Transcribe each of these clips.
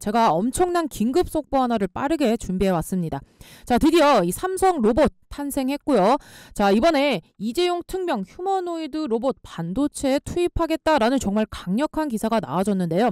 제가 엄청난 긴급 속보 하나를 빠르게 준비해 왔습니다. 자, 드디어 이 삼성 로봇 탄생했고요. 자, 이번에 이재용 특명 휴머노이드 로봇 반도체에 투입하겠다라는 정말 강력한 기사가 나와줬는데요.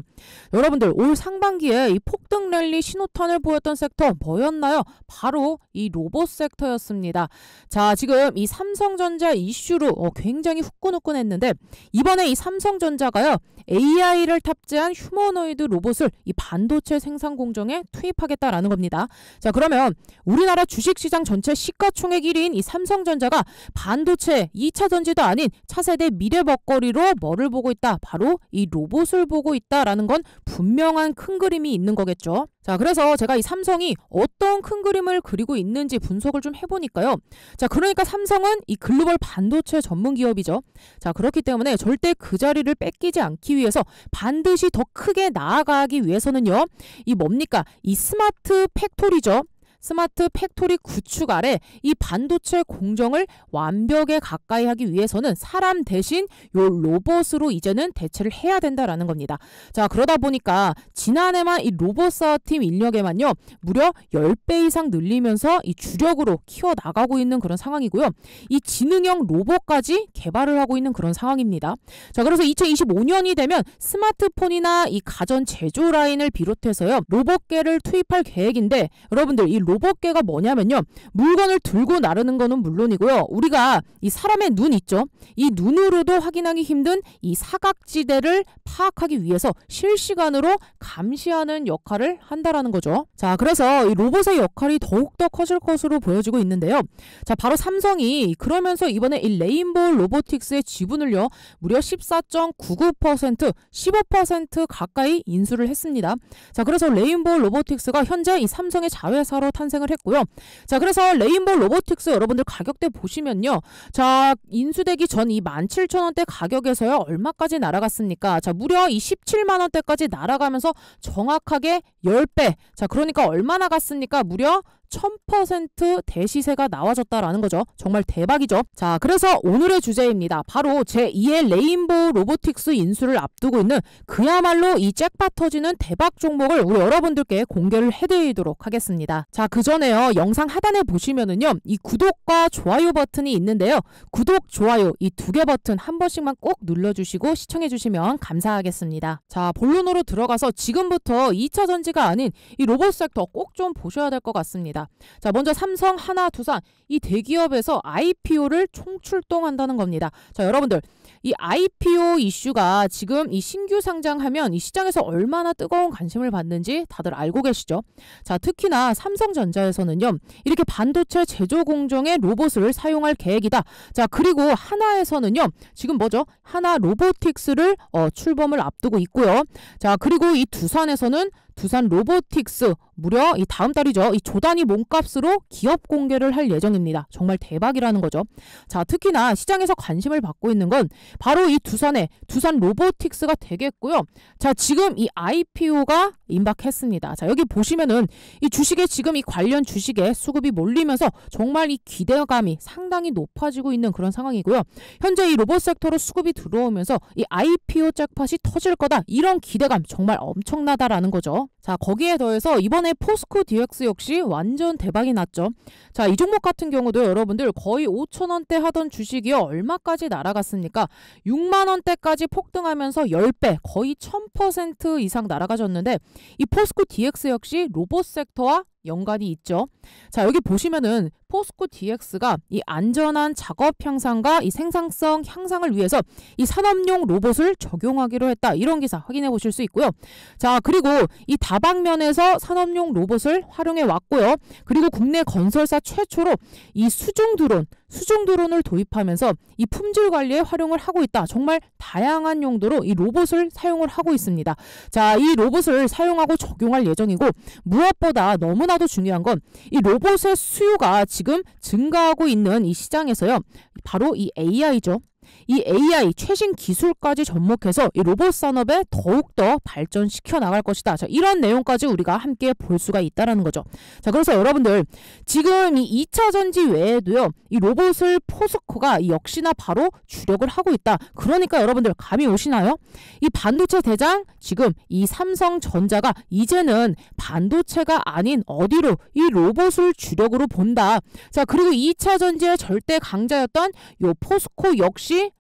여러분들, 올 상반기에 이 폭등 랠리 신호탄을 보였던 섹터 뭐였나요? 바로 이 로봇 섹터였습니다. 자, 지금 이 삼성전자 이슈로 굉장히 후끈후끈했는데, 이번에 이 삼성전자가요, AI를 탑재한 휴머노이드 로봇을 이 반도체 생산 공정에 투입하겠다라는 겁니다. 자, 그러면 우리나라 주식시장 전체 시가총액 1위인 이 삼성전자가 반도체 2차 전지도 아닌 차세대 미래 먹거리로 뭐를 보고 있다? 바로 이 로봇을 보고 있다라는 건 분명한 큰 그림이 있는 거겠죠. 자, 그래서 제가 이 삼성이 어떤 큰 그림을 그리고 있는지 분석을 좀 해보니까요. 자, 그러니까 삼성은 이 글로벌 반도체 전문 기업이죠. 자, 그렇기 때문에 절대 그 자리를 뺏기지 않기 위해서 반드시 더 크게 나아가기 위해서는요. 이 뭡니까? 이 스마트 팩토리죠. 스마트 팩토리 구축 아래 이 반도체 공정을 완벽에 가까이 하기 위해서는 사람 대신 요 로봇으로 이제는 대체를 해야 된다라는 겁니다. 자, 그러다 보니까 지난해만 이 로봇 사업팀 인력에만요 무려 10배 이상 늘리면서 이 주력으로 키워나가고 있는 그런 상황이고요. 이 지능형 로봇까지 개발을 하고 있는 그런 상황입니다. 자, 그래서 2025년이 되면 스마트폰이나 이 가전 제조 라인을 비롯해서요 로봇계를 투입할 계획인데, 여러분들 이 로봇계가 뭐냐면요, 물건을 들고 나르는 거는 물론이고요, 우리가 이 사람의 눈 있죠, 이 눈으로도 확인하기 힘든 이 사각지대를 파악하기 위해서 실시간으로 감시하는 역할을 한다라는 거죠. 자, 그래서 이 로봇의 역할이 더욱더 커질 것으로 보여지고 있는데요. 자, 바로 삼성이 그러면서 이번에 이 레인보우 로보틱스의 지분을요 무려 14.99%, 15% 가까이 인수를 했습니다. 자, 그래서 레인보우 로보틱스가 현재 이 삼성의 자회사로 탄생을 했고요. 자, 그래서 레인보우 로보틱스 여러분들 가격대 보시면요. 자, 인수되기 전 이 17,000원대 가격에서요 얼마까지 날아갔습니까? 자, 무려 이 17만원대까지 날아가면서 정확하게 10배. 자, 그러니까 얼마나 갔습니까? 무려 1000% 대시세가 나와줬다라는 거죠. 정말 대박이죠. 자, 그래서 오늘의 주제입니다. 바로 제2의 레인보우 로보틱스 인수를 앞두고 있는 그야말로 이 잭팟 터지는 대박 종목을 우리 여러분들께 공개를 해드리도록 하겠습니다. 자, 그 전에요, 영상 하단에 보시면은요 이 구독과 좋아요 버튼이 있는데요. 구독, 좋아요 이 두 개 버튼 한 번씩만 꼭 눌러주시고 시청해주시면 감사하겠습니다. 자, 본론으로 들어가서 지금부터 2차 전지가 아닌 이 로봇 섹터 꼭 좀 보셔야 될 것 같습니다. 자, 먼저 삼성, 하나, 두산 이 대기업에서 IPO를 총출동한다는 겁니다. 자, 여러분들, 이 IPO 이슈가 지금 이 신규 상장하면 이 시장에서 얼마나 뜨거운 관심을 받는지 다들 알고 계시죠? 자, 특히나 삼성전자에서는요 이렇게 반도체 제조 공정에 로봇을 사용할 계획이다. 자, 그리고 하나에서는요 지금 뭐죠? 하나 로보틱스를 출범을 앞두고 있고요. 자, 그리고 이 두산에서는 두산 로보틱스 무려 이 다음 달이죠. 이 조단위 몸값으로 기업 공개를 할 예정입니다. 정말 대박이라는 거죠. 자, 특히나 시장에서 관심을 받고 있는 건 바로 이 두산의 두산 로보틱스가 되겠고요. 자, 지금 이 IPO가 임박했습니다. 자, 여기 보시면은 이 주식에 지금 이 관련 주식에 수급이 몰리면서 정말 이 기대감이 상당히 높아지고 있는 그런 상황이고요. 현재 이 로봇 섹터로 수급이 들어오면서 이 IPO 잭팟이 터질 거다, 이런 기대감 정말 엄청나다라는 거죠. 자, 거기에 더해서 이번에 포스코 DX 역시 완전 대박이 났죠. 자, 이 종목 같은 경우도 여러분들 거의 5,000원대 하던 주식이요 얼마까지 날아갔습니까? 6만원대까지 폭등하면서 10배, 거의 1000% 이상 날아가졌는데, 이 포스코 DX 역시 로봇 섹터와 연관이 있죠. 자, 여기 보시면은 포스코 DX가 이 안전한 작업 향상과 이 생산성 향상을 위해서 이 산업용 로봇을 적용하기로 했다, 이런 기사 확인해 보실 수 있고요. 자, 그리고 이 다방면에서 산업용 로봇을 활용해 왔고요. 그리고 국내 건설사 최초로 이 수중 드론을 도입하면서 이 품질 관리에 활용을 하고 있다. 정말 다양한 용도로 이 로봇을 사용을 하고 있습니다. 자, 이 로봇을 사용하고 적용할 예정이고, 무엇보다 너무나도 중요한 건 이 로봇의 수요가 지금 증가하고 있는 이 시장에서요 바로 이 AI죠. 이 AI 최신 기술까지 접목해서 이 로봇 산업에 더욱더 발전시켜 나갈 것이다. 자, 이런 내용까지 우리가 함께 볼 수가 있다라는 거죠. 자, 그래서 여러분들 지금 이 2차 전지 외에도요. 이 로봇을 포스코가 역시나 바로 주력을 하고 있다. 그러니까 여러분들 감이 오시나요? 이 반도체 대장 지금 이 삼성전자가 이제는 반도체가 아닌 어디로 이 로봇을 주력으로 본다. 자, 그리고 2차 전지의 절대 강자였던 요 포스코 역시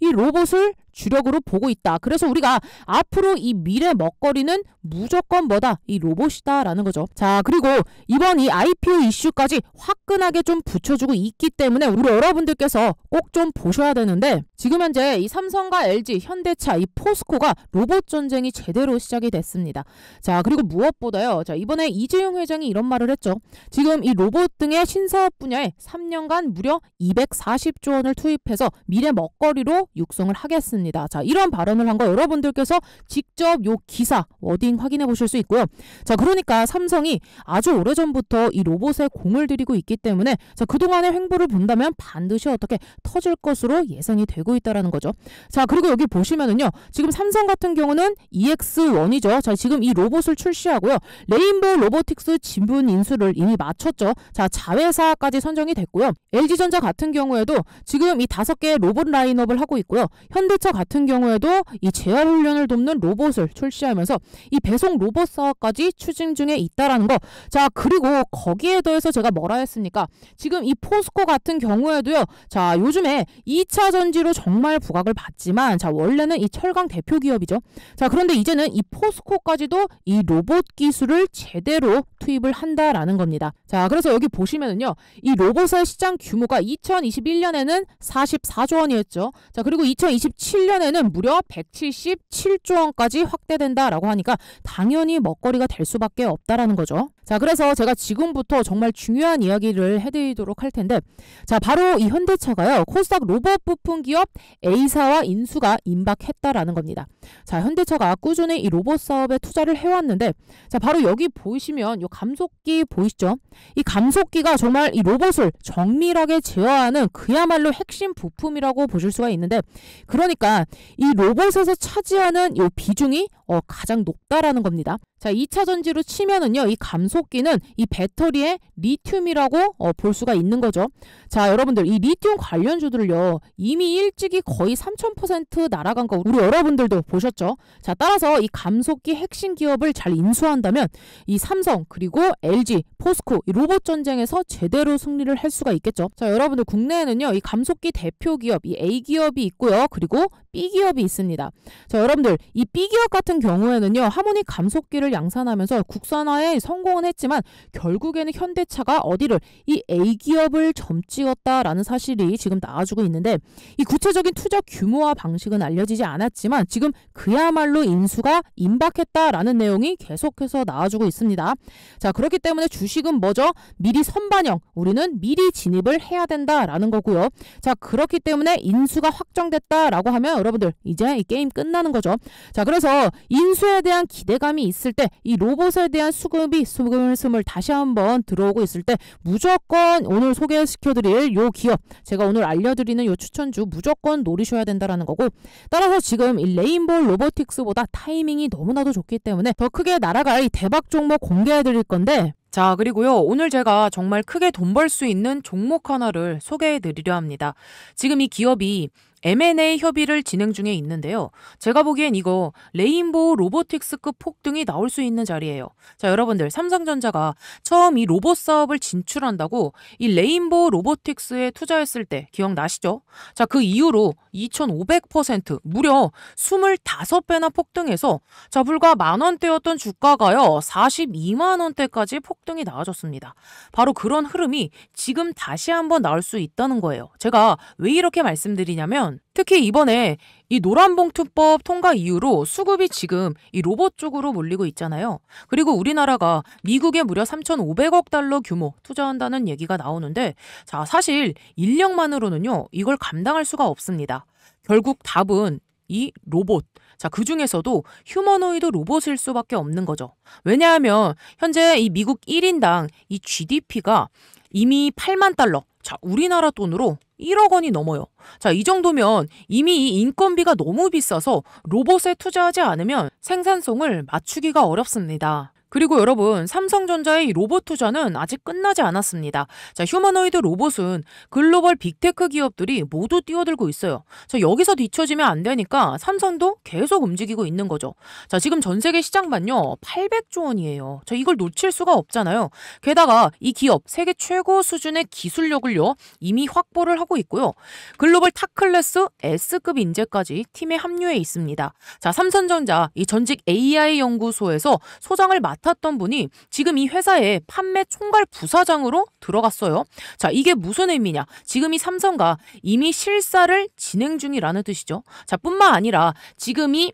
이 로봇을 주력으로 보고 있다. 그래서 우리가 앞으로 이 미래 먹거리는 무조건 뭐다? 이 로봇이다 라는 거죠. 자, 그리고 이번 이 IPO 이슈까지 화끈하게 좀 붙여주고 있기 때문에 우리 여러분들께서 꼭 좀 보셔야 되는데 지금 현재 이 삼성과 LG, 현대차, 이 포스코가 로봇 전쟁이 제대로 시작이 됐습니다. 자, 그리고 무엇보다요. 자, 이번에 이재용 회장이 이런 말을 했죠. 지금 이 로봇 등의 신사업 분야에 3년간 무려 240조 원을 투입해서 미래 먹거리로 육성을 하겠습니다. 자, 이런 발언을 한 거 여러분들께서 직접 요 기사 워딩 확인해 보실 수 있고요. 자, 그러니까 삼성이 아주 오래전부터 이 로봇에 공을 들이고 있기 때문에 자, 그동안의 횡보를 본다면 반드시 어떻게 터질 것으로 예상이 되고 있다라는 거죠. 자, 그리고 여기 보시면은요. 지금 삼성 같은 경우는 EX1이죠. 자, 지금 이 로봇을 출시하고요. 레인보우 로보틱스 지분 인수를 이미 마쳤죠. 자, 자회사까지 선정이 됐고요. LG전자 같은 경우에도 지금 이 5개의 로봇 라인업을 하고 있고요. 현대차 같은 경우에도 이 재활 훈련을 돕는 로봇을 출시하면서 이 배송 로봇 사업까지 추진 중에 있다라는 거. 자, 그리고 거기에 더해서 제가 뭐라 했습니까? 지금 이 포스코 같은 경우에도요. 자, 요즘에 2차 전지로 정말 부각을 받지만 자, 원래는 이 철강 대표 기업이죠. 자, 그런데 이제는 이 포스코까지도 이 로봇 기술을 제대로 투입을 한다라는 겁니다. 자, 그래서 여기 보시면은요. 이 로봇의 시장 규모가 2021년에는 44조 원이었죠. 자, 그리고 2027년에는 무려 177조 원까지 확대된다라고 하니까 당연히 먹거리가 될 수밖에 없다라는 거죠. 자, 그래서 제가 지금부터 정말 중요한 이야기를 해드리도록 할 텐데 자, 바로 이 현대차가요. 코스닥 로봇 부품 기업 A사와 인수가 임박했다라는 겁니다. 자, 현대차가 꾸준히 이 로봇 사업에 투자를 해왔는데 자, 바로 여기 보시면 이 감속기 보이시죠? 이 감속기가 정말 이 로봇을 정밀하게 제어하는 그야말로 핵심 부품이라고 보실 수가 있는데 그러니까 이 로봇에서 차지하는 이 비중이 가장 높다라는 겁니다. 자, 2차 전지로 치면은요, 이 감속기는 이 배터리의 리튬이라고 볼 수가 있는 거죠. 자, 여러분들 이 리튬 관련주들을요, 이미 일찍이 거의 3000% 날아간 거 우리 여러분들도 보셨죠? 자, 따라서 이 감속기 핵심 기업을 잘 인수한다면 이 삼성 그리고 LG, 포스코 이 로봇 전쟁에서 제대로 승리를 할 수가 있겠죠. 자, 여러분들 국내에는요, 이 감속기 대표 기업 이 A 기업이 있고요, 그리고 B 기업이 있습니다. 자, 여러분들 이 B 기업 같은 경우에는요, 하모닉 감속기를 양산하면서 국산화에 성공은 했지만 결국에는 현대차가 어디를 이 A 기업을 점찍었다라는 사실이 지금 나와주고 있는데 이 구체적인 투자 규모와 방식은 알려지지 않았지만 지금 그야말로 인수가 임박했다라는 내용이 계속해서 나와주고 있습니다. 자, 그렇기 때문에 주식은 뭐죠? 미리 선반영, 우리는 미리 진입을 해야 된다라는 거고요. 자, 그렇기 때문에 인수가 확정됐다라고 하면 여러분들 이제 이 게임 끝나는 거죠. 자, 그래서 인수에 대한 기대감이 있을 때 이 로봇에 대한 수급이 스물스물 다시 한번 들어오고 있을 때 무조건 오늘 소개시켜드릴 요 기업 제가 오늘 알려드리는 요 추천주 무조건 노리셔야 된다라는 거고 따라서 지금 이 레인보우 로보틱스보다 타이밍이 너무나도 좋기 때문에 더 크게 날아갈 이 대박 종목 공개해드릴 건데 자, 그리고요. 오늘 제가 정말 크게 돈 벌 수 있는 종목 하나를 소개해드리려 합니다. 지금 이 기업이 M&A 협의를 진행 중에 있는데요. 제가 보기엔 이거 레인보우 로보틱스급 폭등이 나올 수 있는 자리예요. 자, 여러분들 삼성전자가 처음 이 로봇 사업을 진출한다고 이 레인보우 로보틱스에 투자했을 때 기억나시죠? 자, 그 이후로 2500% 무려 25배나 폭등해서 자, 불과 만원대였던 주가가요. 42만원대까지 폭등이 나와줬습니다. 바로 그런 흐름이 지금 다시 한번 나올 수 있다는 거예요. 제가 왜 이렇게 말씀드리냐면 특히 이번에 이 노란봉투법 통과 이후로 수급이 지금 이 로봇 쪽으로 몰리고 있잖아요. 그리고 우리나라가 미국에 무려 3,500억 달러 규모 투자한다는 얘기가 나오는데 자, 사실 인력만으로는요. 이걸 감당할 수가 없습니다. 결국 답은 이 로봇. 자, 그 중에서도 휴머노이드 로봇일 수밖에 없는 거죠. 왜냐하면 현재 이 미국 1인당 이 GDP가 이미 8만 달러. 자, 우리나라 돈으로 1억 원이 넘어요. 자, 이 정도면 이미 이 인건비가 너무 비싸서 로봇에 투자하지 않으면 생산성을 맞추기가 어렵습니다. 그리고 여러분, 삼성전자의 로봇 투자는 아직 끝나지 않았습니다. 자, 휴머노이드 로봇은 글로벌 빅테크 기업들이 모두 뛰어들고 있어요. 자, 여기서 뒤처지면 안 되니까 삼성도 계속 움직이고 있는 거죠. 자, 지금 전 세계 시장만요, 800조 원이에요. 자, 이걸 놓칠 수가 없잖아요. 게다가 이 기업 세계 최고 수준의 기술력을요, 이미 확보를 하고 있고요. 글로벌 탑클래스 S급 인재까지 팀에 합류해 있습니다. 자, 삼성전자 이 전직 AI 연구소에서 소장을 맡았던 분이 지금 이 회사의 판매 총괄 부사장으로 들어갔어요. 자, 이게 무슨 의미냐? 지금 이 삼성과 이미 실사를 진행 중이라는 뜻이죠. 자, 뿐만 아니라 지금 이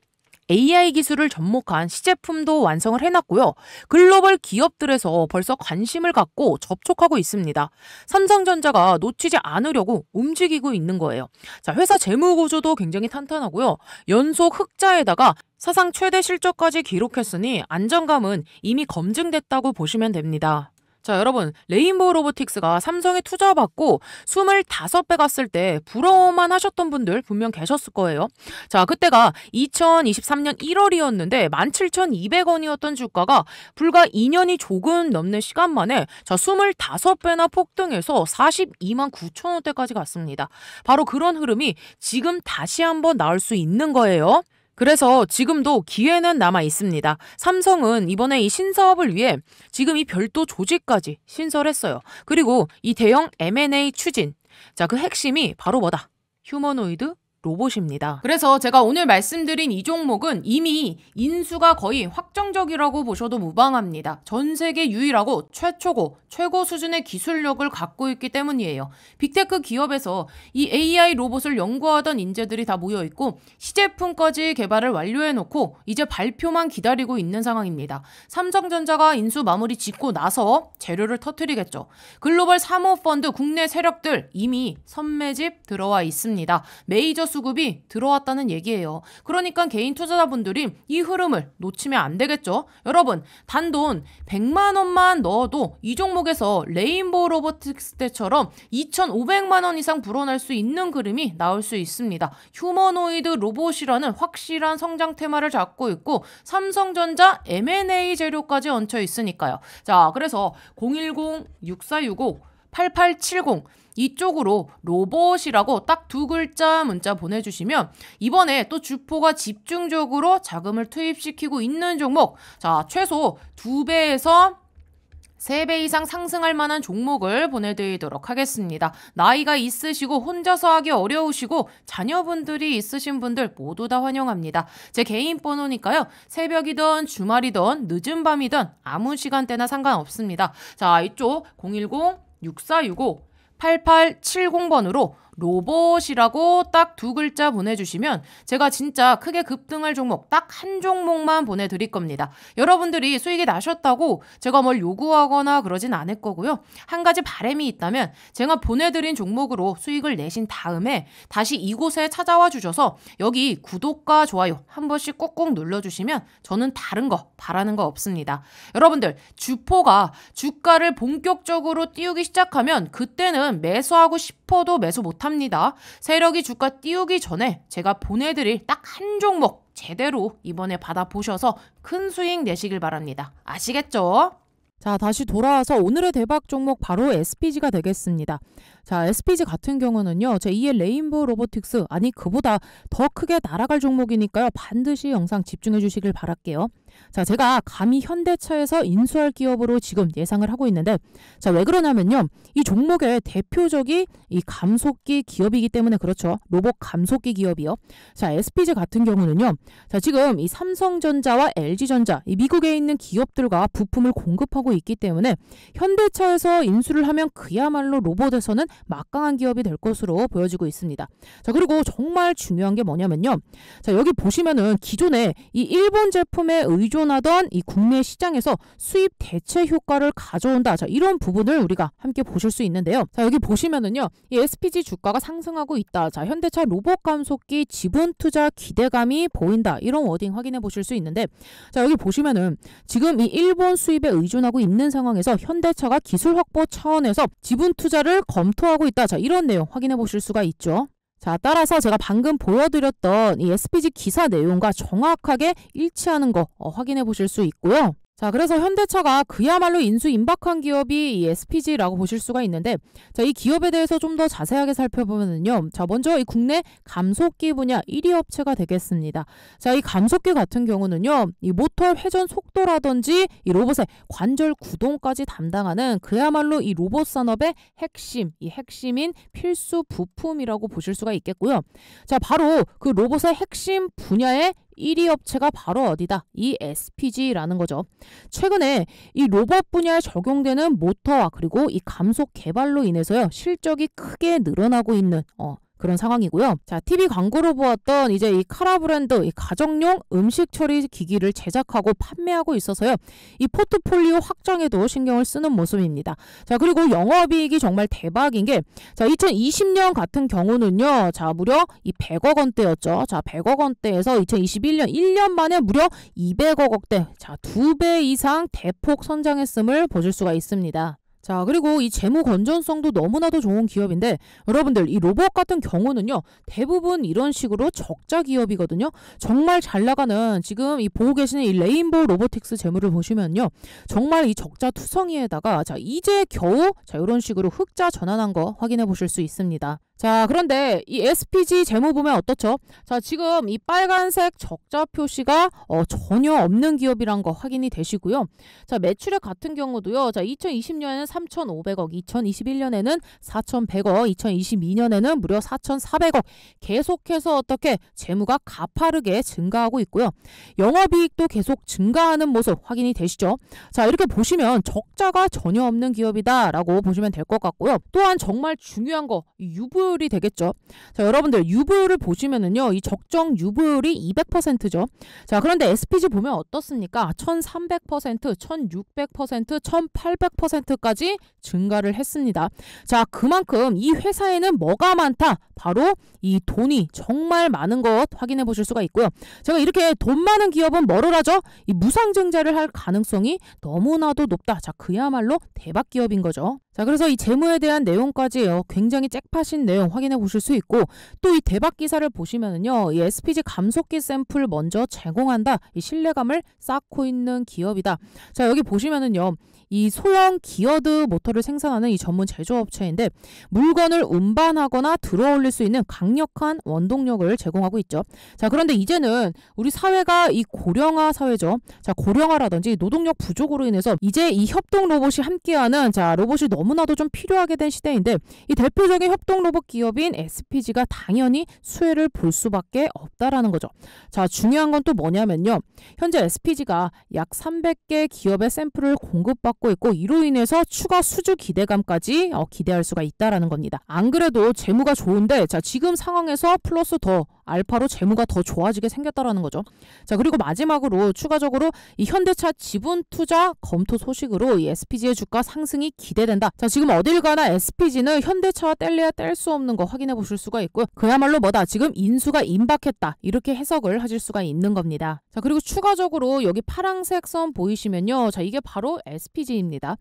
AI 기술을 접목한 시제품도 완성을 해놨고요. 글로벌 기업들에서 벌써 관심을 갖고 접촉하고 있습니다. 삼성전자가 놓치지 않으려고 움직이고 있는 거예요. 자, 회사 재무 구조도 굉장히 탄탄하고요. 연속 흑자에다가 사상 최대 실적까지 기록했으니 안정감은 이미 검증됐다고 보시면 됩니다. 자, 여러분, 레인보우 로보틱스가 삼성에 투자받고 25배 갔을 때 부러워만 하셨던 분들 분명 계셨을 거예요. 자, 그때가 2023년 1월이었는데 17,200원이었던 주가가 불과 2년이 조금 넘는 시간 만에 25배나 폭등해서 42만 9천 원대까지 갔습니다. 바로 그런 흐름이 지금 다시 한번 나올 수 있는 거예요. 그래서 지금도 기회는 남아 있습니다. 삼성은 이번에 이 신사업을 위해 지금 이 별도 조직까지 신설했어요. 그리고 이 대형 M&A 추진. 자, 그 핵심이 바로 뭐다? 휴머노이드 로봇입니다. 그래서 제가 오늘 말씀드린 이 종목은 이미 인수가 거의 확정적이라고 보셔도 무방합니다. 전 세계 유일하고 최초고 최고 수준의 기술력을 갖고 있기 때문이에요. 빅테크 기업에서 이 AI 로봇을 연구하던 인재들이 다 모여있고 시제품까지 개발을 완료해놓고 이제 발표만 기다리고 있는 상황입니다. 삼성전자가 인수 마무리 짓고 나서 재료를 터뜨리겠죠. 글로벌 사모펀드 국내 세력들 이미 선매집 들어와 있습니다. 메이저 수급이 들어왔다는 얘기예요. 그러니까 개인 투자자분들이 이 흐름을 놓치면 안 되겠죠. 여러분, 단돈 100만 원만 넣어도 이 종목에서 레인보우 로보틱스 때처럼 2,500만 원 이상 불어날 수 있는 그림이 나올 수 있습니다. 휴머노이드 로봇이라는 확실한 성장 테마를 잡고 있고 삼성전자 M&A 재료까지 얹혀 있으니까요. 자, 그래서 010-6465-8870 이쪽으로 로봇이라고 딱 두 글자 문자 보내주시면 이번에 또 주포가 집중적으로 자금을 투입시키고 있는 종목, 자, 최소 2배에서 3배 이상 상승할 만한 종목을 보내드리도록 하겠습니다. 나이가 있으시고 혼자서 하기 어려우시고 자녀분들이 있으신 분들 모두 다 환영합니다. 제 개인 번호니까요. 새벽이든 주말이든 늦은 밤이든 아무 시간대나 상관없습니다. 자, 이쪽 010-6465-8870번으로 로봇이라고 딱 두 글자 보내주시면 제가 진짜 크게 급등할 종목 딱 한 종목만 보내드릴 겁니다. 여러분들이 수익이 나셨다고 제가 뭘 요구하거나 그러진 않을 거고요. 한 가지 바람이 있다면 제가 보내드린 종목으로 수익을 내신 다음에 다시 이곳에 찾아와 주셔서 여기 구독과 좋아요 한 번씩 꾹꾹 눌러주시면 저는 다른 거 바라는 거 없습니다. 여러분들, 주포가 주가를 본격적으로 띄우기 시작하면 그때는 매수하고 싶어도 매수 못합니다. 세력이 주가 띄우기 전에 제가 보내드릴 딱 한 종목 제대로 이번에 받아보셔서 큰 수익 내시길 바랍니다. 아시겠죠? 자, 다시 돌아와서 오늘의 대박 종목 바로 SPG가 되겠습니다. 자, SPG 같은 경우는요, 제2의 레인보우 로보틱스, 아니 그보다 더 크게 날아갈 종목이니까요. 반드시 영상 집중해 주시길 바랄게요. 자, 제가 감히 현대차에서 인수할 기업으로 지금 예상을 하고 있는데, 자, 왜 그러냐면요, 이 종목의 대표적이 이 감속기 기업이기 때문에 그렇죠. 로봇 감속기 기업이요. 자, SPG 같은 경우는요, 자, 지금 이 삼성전자와 LG전자, 이 미국에 있는 기업들과 부품을 공급하고 있기 때문에 현대차에서 인수를 하면 그야말로 로봇에서는 막강한 기업이 될 것으로 보여지고 있습니다. 자, 그리고 정말 중요한 게 뭐냐면요, 자, 여기 보시면은 기존에 이 일본 제품에 의존하던 이 국내 시장에서 수입 대체 효과를 가져온다. 자, 이런 부분을 우리가 함께 보실 수 있는데요. 자, 여기 보시면은요, 이 SPG 주가가 상승하고 있다. 자, 현대차 로봇 감속기 지분 투자 기대감이 보인다. 이런 워딩 확인해 보실 수 있는데, 자, 여기 보시면은 지금 이 일본 수입에 의존하고 있는 상황에서 현대차가 기술 확보 차원에서 지분 투자를 검토하고 검토하고 있다. 자, 이런 내용 확인해 보실 수가 있죠. 자, 따라서 제가 방금 보여드렸던 이 SPG 기사 내용과 정확하게 일치하는 거 확인해 보실 수 있고요. 자, 그래서 현대차가 그야말로 인수 임박한 기업이 이 SPG라고 보실 수가 있는데, 자, 이 기업에 대해서 좀 더 자세하게 살펴보면요. 자, 먼저 이 국내 감속기 분야 1위 업체가 되겠습니다. 자, 이 감속기 같은 경우는요, 이 모터 회전 속도라든지 이 로봇의 관절 구동까지 담당하는 그야말로 이 로봇 산업의 핵심, 이 핵심인 필수 부품이라고 보실 수가 있겠고요. 자, 바로 그 로봇의 핵심 분야의 1위 업체가 바로 어디다? 이 SPG라는 거죠. 최근에 이 로봇 분야에 적용되는 모터와 그리고 이 감속 개발로 인해서요, 실적이 크게 늘어나고 있는 그런 상황이고요. 자, TV 광고로 보았던 이제 이 카라 브랜드 이 가정용 음식 처리 기기를 제작하고 판매하고 있어서요. 이 포트폴리오 확장에도 신경을 쓰는 모습입니다. 자, 그리고 영업이익이 정말 대박인 게, 자, 2020년 같은 경우는요. 자, 무려 이 100억 원대였죠. 자, 100억 원대에서 2021년 1년 만에 무려 200억 원대. 자, 2배 이상 대폭 성장했음을 보실 수가 있습니다. 자, 그리고 이 재무 건전성도 너무나도 좋은 기업인데, 여러분들 이 로봇 같은 경우는요, 대부분 이런 식으로 적자 기업이거든요. 정말 잘 나가는, 지금 이 보고 계시는 이 레인보우 로보틱스 재무를 보시면요, 정말 이 적자 투성이에다가 자, 이제 겨우 자, 이런 식으로 흑자 전환한 거 확인해 보실 수 있습니다. 자, 그런데 이 SPG 재무 보면 어떻죠? 자, 지금 이 빨간색 적자 표시가 전혀 없는 기업이란 거 확인이 되시고요. 자, 매출액 같은 경우도요. 자, 2020년에는 3,500억, 2021년에는 4,100억, 2022년에는 무려 4,400억. 계속해서 어떻게 재무가 가파르게 증가하고 있고요. 영업이익도 계속 증가하는 모습 확인이 되시죠? 자, 이렇게 보시면 적자가 전혀 없는 기업이다라고 보시면 될 것 같고요. 또한 정말 중요한 거, 유보율이 되겠죠. 자, 여러분들 유보율을 보시면은요, 이 적정 유보율이 200%죠. 자, 그런데 SPG 보면 어떻습니까? 1300%, 1600%, 1800%까지 증가를 했습니다. 자, 그만큼 이 회사에는 뭐가 많다? 바로 이 돈이 정말 많은 것 확인해 보실 수가 있고요. 제가 이렇게 돈 많은 기업은 뭐를 하죠? 이 무상증자를 할 가능성이 너무나도 높다. 자, 그야말로 대박 기업인 거죠. 자, 그래서 이 재무에 대한 내용까지 굉장히 잭팟인 내용 확인해 보실 수 있고, 또 이 대박 기사를 보시면은요, 이 SPG 감속기 샘플 먼저 제공한다. 이 신뢰감을 쌓고 있는 기업이다. 자, 여기 보시면은요, 이 소형 기어드 모터를 생산하는 이 전문 제조업체인데, 물건을 운반하거나 들어올릴 수 있는 강력한 원동력을 제공하고 있죠. 자, 그런데 이제는 우리 사회가 이 고령화 사회죠. 자, 고령화라든지 노동력 부족으로 인해서 이제 이 협동 로봇이 함께하는, 자, 로봇이 너무나도 좀 필요하게 된 시대인데, 이 대표적인 협동 로봇 기업인 SPG가 당연히 수혜를 볼 수밖에 없다라는 거죠. 자, 중요한 건 또 뭐냐면요, 현재 SPG가 약 300개 기업의 샘플을 공급받고 있고, 이로 인해서 추가 수주 기대감까지 기대할 수가 있다라는 겁니다. 안 그래도 재무가 좋은데, 자, 지금 상황에서 플러스 더 알파로 재무가 더 좋아지게 생겼다라는 거죠. 자, 그리고 마지막으로 추가적으로 이 현대차 지분 투자 검토 소식으로 이 SPG의 주가 상승이 기대된다. 자, 지금 어딜 가나 SPG는 현대차와 뗄래야 뗄 수 없는 거 확인해 보실 수가 있고요. 그야말로 뭐다? 지금 인수가 임박했다. 이렇게 해석을 하실 수가 있는 겁니다. 자, 그리고 추가적으로 여기 파란색 선 보이시면요. 자, 이게 바로 SPG입니다.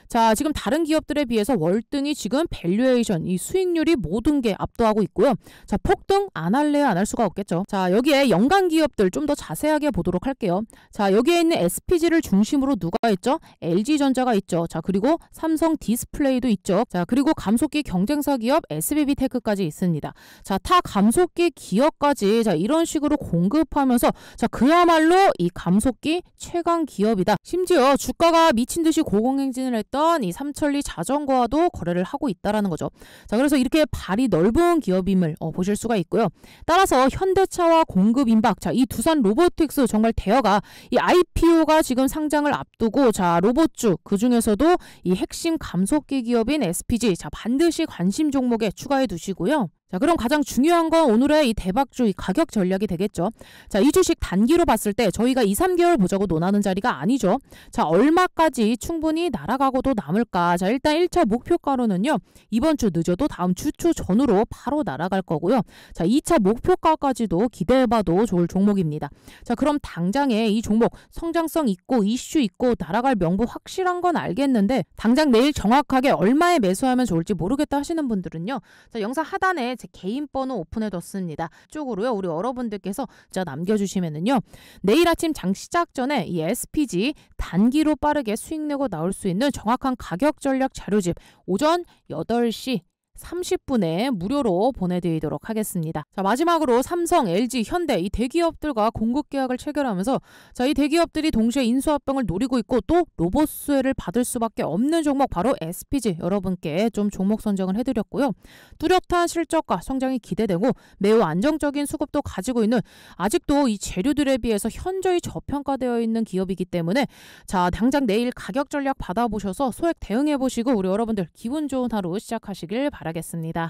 자, 지금 다른 기업들에 비해서 월등히 지금 밸류에이션, 이 수익률이 모든 게 압도하고 있고요. 자, 폭등 안 할래야 안 할 수가 없겠죠. 자, 여기에 연간 기업들 좀 더 자세하게 보도록 할게요. 자, 여기에 있는 SPG를 중심으로 누가 있죠? LG전자가 있죠. 자, 그리고 삼성 디스플레이도 있죠. 자, 그리고 감속기 경쟁사 기업 SBB테크까지 있습니다. 자, 타 감속기 기업까지 자, 이런 식으로 공급하면서, 자, 그야말로 이 감속기 최강 기업이다. 심지어 주가가 미친 듯이 고공행진을 했던 이 삼천리 자전거와도 거래를 하고 있다라는 거죠. 자, 그래서 이렇게 발이 넓은 기업임을 보실 수가 있고요. 따라서 현대차와 공급 임박, 자, 이 두산 로보틱스 정말 대여가 이 IPO가 지금 상장을 앞두고, 자, 로봇주 그 중에서도 이 핵심 감속기 기업인 SPG, 자, 반드시 관심 종목에 추가해 두시고요. 자, 그럼 가장 중요한 건 오늘의 이 대박주 이 가격 전략이 되겠죠. 자, 이 주식 단기로 봤을 때 저희가 2, 3개월 보자고 논하는 자리가 아니죠. 자, 얼마까지 충분히 날아가고도 남을까? 자, 일단 1차 목표가로는요. 이번 주 늦어도 다음 주 초 전후로 바로 날아갈 거고요. 자, 2차 목표가까지도 기대해봐도 좋을 종목입니다. 자, 그럼 당장에 이 종목 성장성 있고 이슈 있고 날아갈 명분 확실한 건 알겠는데 당장 내일 정확하게 얼마에 매수하면 좋을지 모르겠다 하시는 분들은요. 자, 영상 하단에 제 개인 번호 오픈해뒀습니다. 이쪽으로요. 우리 여러분들께서 남겨주시면은요. 내일 아침 장 시작 전에 이 SPG 단기로 빠르게 수익 내고 나올 수 있는 정확한 가격 전략 자료집 오전 8시 30분에 무료로 보내드리도록 하겠습니다. 자, 마지막으로 삼성, LG, 현대 이 대기업들과 공급 계약을 체결하면서 자, 이 대기업들이 동시에 인수합병을 노리고 있고 또 로봇 수혜를 받을 수밖에 없는 종목 바로 SPG 여러분께 좀 종목 선정을 해드렸고요. 뚜렷한 실적과 성장이 기대되고 매우 안정적인 수급도 가지고 있는 아직도 이 재료들에 비해서 현저히 저평가되어 있는 기업이기 때문에 자, 당장 내일 가격 전략 받아보셔서 소액 대응해보시고 우리 여러분들 기분 좋은 하루 시작하시길 바랍니다. 하겠습니다.